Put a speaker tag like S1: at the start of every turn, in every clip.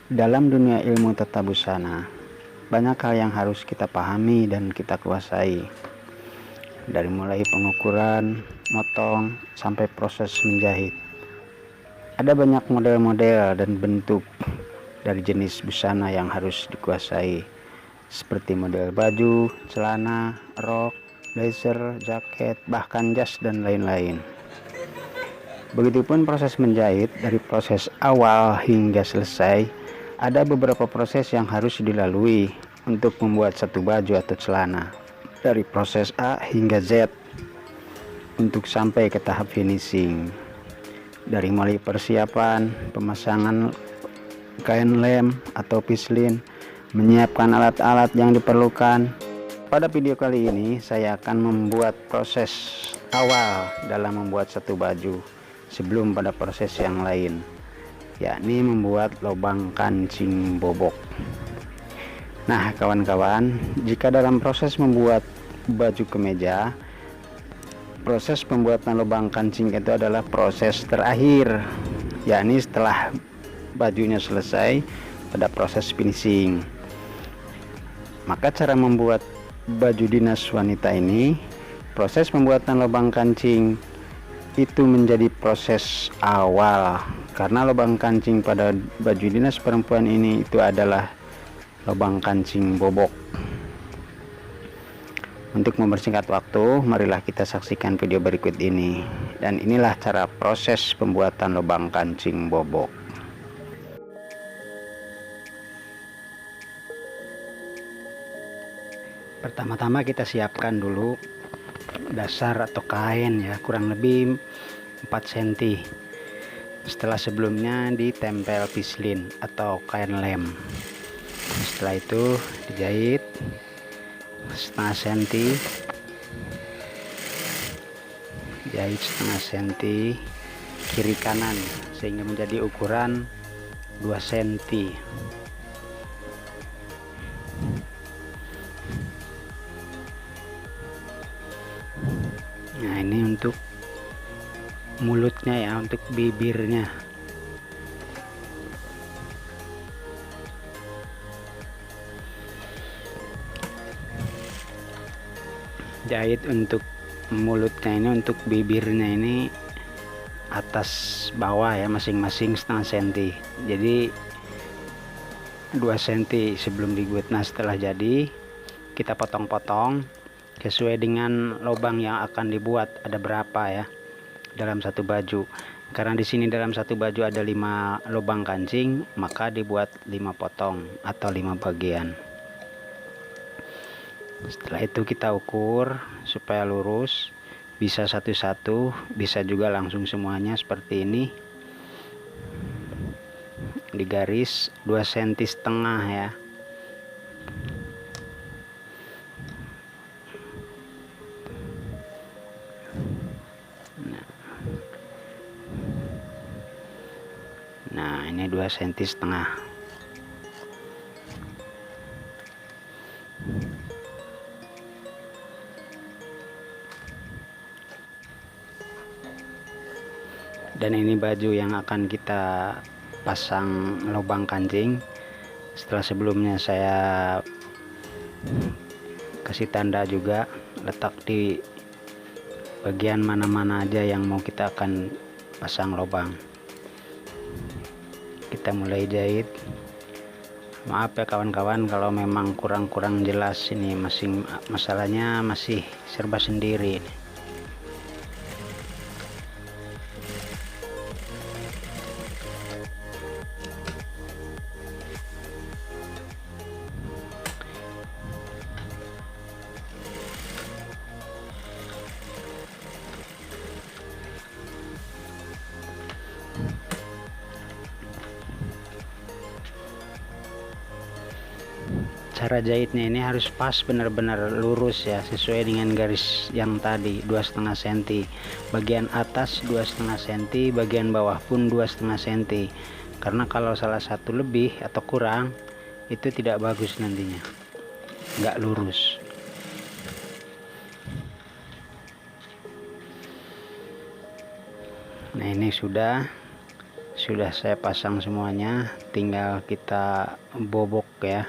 S1: Dalam dunia ilmu tata busana, banyak hal yang harus kita pahami dan kita kuasai. Dari mulai pengukuran, motong, sampai proses menjahit. Ada banyak model-model dan bentuk dari jenis busana yang harus dikuasai, seperti model baju, celana, rok, blazer, jaket, bahkan jas dan lain-lain. Begitupun proses menjahit, dari proses awal hingga selesai, ada beberapa proses yang harus dilalui untuk membuat satu baju atau celana. Dari proses A hingga Z untuk sampai ke tahap finishing. Dari mulai persiapan, pemasangan kain lem atau pislin, menyiapkan alat-alat yang diperlukan. Pada video kali ini saya akan membuat proses awal dalam membuat satu baju sebelum pada proses yang lain, yakni membuat lubang kancing bobok. Nah kawan-kawan, jika dalam proses membuat baju kemeja, proses pembuatan lubang kancing itu adalah proses terakhir, yakni setelah bajunya selesai pada proses finishing. Maka cara membuat baju dinas wanita ini, proses pembuatan lubang kancing itu menjadi proses awal, karena lubang kancing pada baju dinas perempuan ini itu adalah lubang kancing bobok. Untuk mempersingkat waktu, marilah kita saksikan video berikut ini. Dan inilah cara proses pembuatan lubang kancing bobok. Pertama-tama kita siapkan dulu dasar atau kain ya, kurang lebih 4 cm. Setelah sebelumnya ditempel pislin atau kain lem. Setelah itu dijahit setengah senti, jahit setengah senti kiri kanan sehingga menjadi ukuran 2 cm. Nah ini untuk mulutnya ya, untuk bibirnya. Jahit untuk mulutnya ini, untuk bibirnya ini atas bawah ya, masing-masing setengah senti. Jadi 2 cm sebelum dibuat. Nah setelah jadi kita potong-potong sesuai dengan lubang yang akan dibuat, ada berapa ya dalam satu baju. Karena di sini dalam satu baju ada 5 lubang kancing, maka dibuat 5 potong atau 5 bagian. Setelah itu kita ukur supaya lurus, bisa satu-satu, bisa juga langsung semuanya seperti ini. Di garis 2,5 cm ya. Nah ini 2,5 cm. Dan ini baju yang akan kita pasang lubang kancing. Setelah sebelumnya saya kasih tanda juga letak di bagian mana-mana aja yang mau kita akan pasang lubang. Kita mulai jahit. Maaf ya kawan-kawan kalau memang kurang jelas, ini masalahnya masih serba sendiri. Cara jahitnya ini harus pas, benar-benar lurus ya, sesuai dengan garis yang tadi 2,5 cm. Bagian atas 2,5 cm, bagian bawah pun 2,5 cm. Karena kalau salah satu lebih atau kurang, itu tidak bagus nantinya, nggak lurus. Nah ini sudah sudah saya pasang semuanya, tinggal kita bobok ya.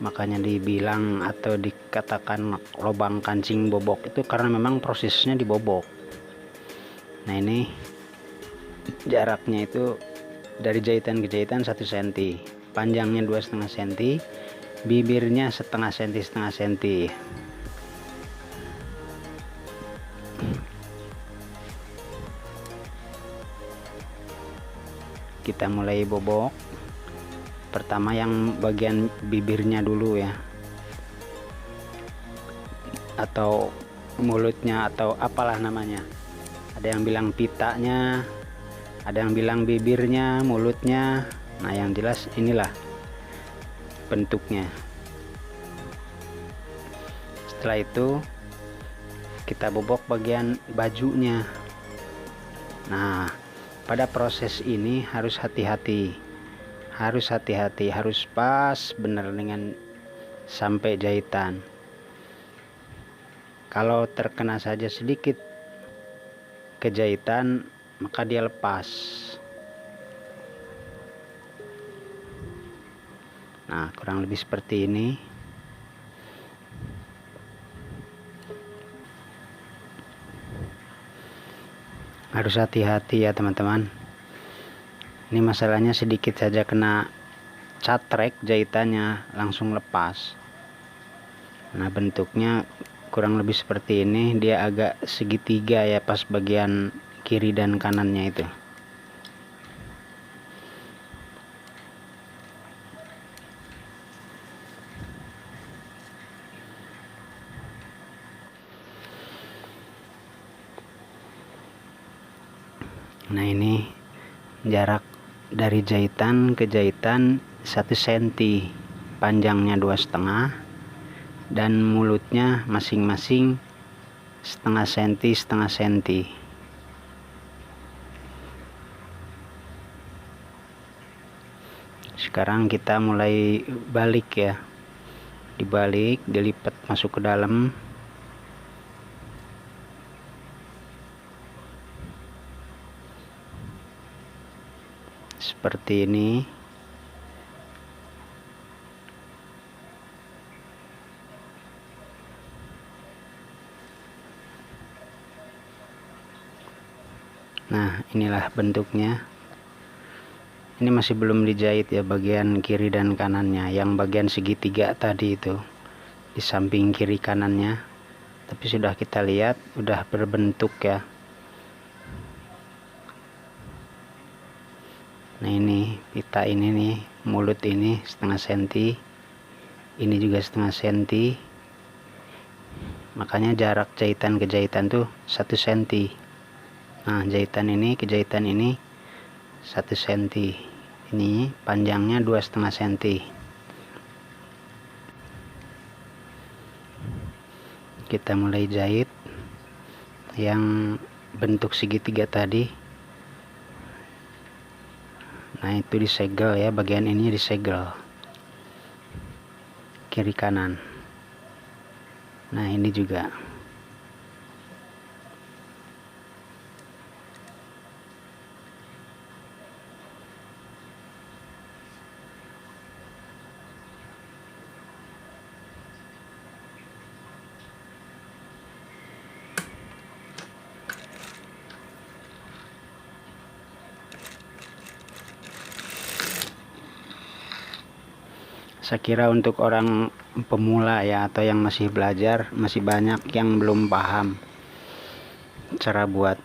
S1: Makanya dibilang atau dikatakan lubang kancing bobok itu karena memang prosesnya dibobok. Nah, ini jaraknya itu dari jahitan ke jahitan 1 cm, panjangnya 2,5 cm, bibirnya setengah senti. Kita mulai bobok. Pertama yang bagian bibirnya dulu ya, atau mulutnya, atau apalah namanya. Ada yang bilang pitanya, ada yang bilang bibirnya, mulutnya. Nah, yang jelas inilah bentuknya. Setelah itu kita bobok bagian bajunya. Nah, pada proses ini harus hati-hati, harus pas benar dengan sampai jahitan. Kalau terkena saja sedikit ke jahitan, maka dia lepas. Nah, kurang lebih seperti ini. Harus hati-hati ya teman-teman. Ini masalahnya sedikit saja kena catrek jahitannya langsung lepas. Nah, bentuknya kurang lebih seperti ini. Dia agak segitiga ya, pas bagian kiri dan kanannya itu. Nah, ini jarak dari jahitan ke jahitan 1 cm, panjangnya 2,5, dan mulutnya masing-masing setengah senti. Sekarang kita mulai balik ya, dibalik, dilipat masuk ke dalam. Seperti ini. Nah, inilah bentuknya. Ini masih belum dijahit ya, bagian kiri dan kanannya. Yang bagian segitiga tadi itu di samping kiri kanannya, tapi sudah kita lihat udah berbentuk ya. Nah, ini pita ini nih, mulut ini setengah senti, ini juga setengah senti. Makanya jarak jahitan ke jahitan tuh 1 cm. Nah, jahitan ini ke jahitan ini 1 cm. Ini panjangnya 2,5 cm. Kita mulai jahit yang bentuk segitiga tadi. Nah, itu disegel ya, bagian ini disegel kiri kanan. Nah, ini juga. Saya kira untuk orang pemula ya, atau yang masih belajar, masih banyak yang belum paham cara buat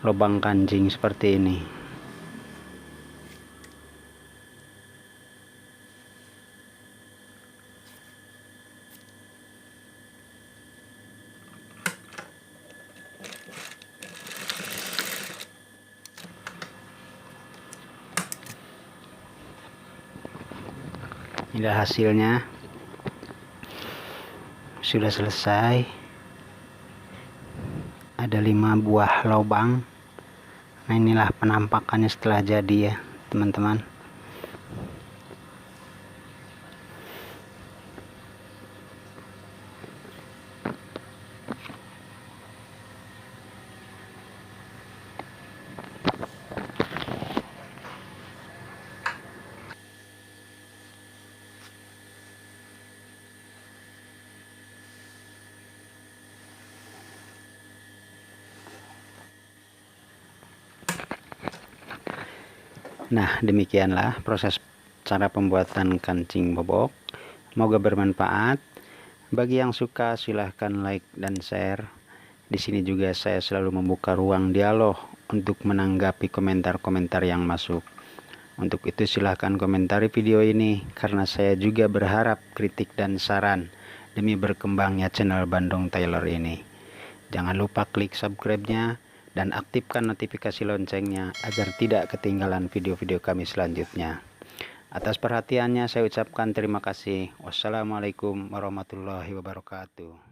S1: lubang kancing seperti ini. Inilah hasilnya, sudah selesai. Ada 5 buah lubang. Nah, inilah penampakannya setelah jadi ya teman-teman. Nah, demikianlah proses cara pembuatan kancing bobok. Semoga bermanfaat. Bagi yang suka silahkan like dan share. Di sini juga saya selalu membuka ruang dialog untuk menanggapi komentar-komentar yang masuk. Untuk itu silahkan komentari video ini, karena saya juga berharap kritik dan saran demi berkembangnya channel Bandung Tailor ini. Jangan lupa klik subscribe-nya dan aktifkan notifikasi loncengnya agar tidak ketinggalan video-video kami selanjutnya. Atas perhatiannya saya ucapkan terima kasih. Wassalamualaikum warahmatullahi wabarakatuh.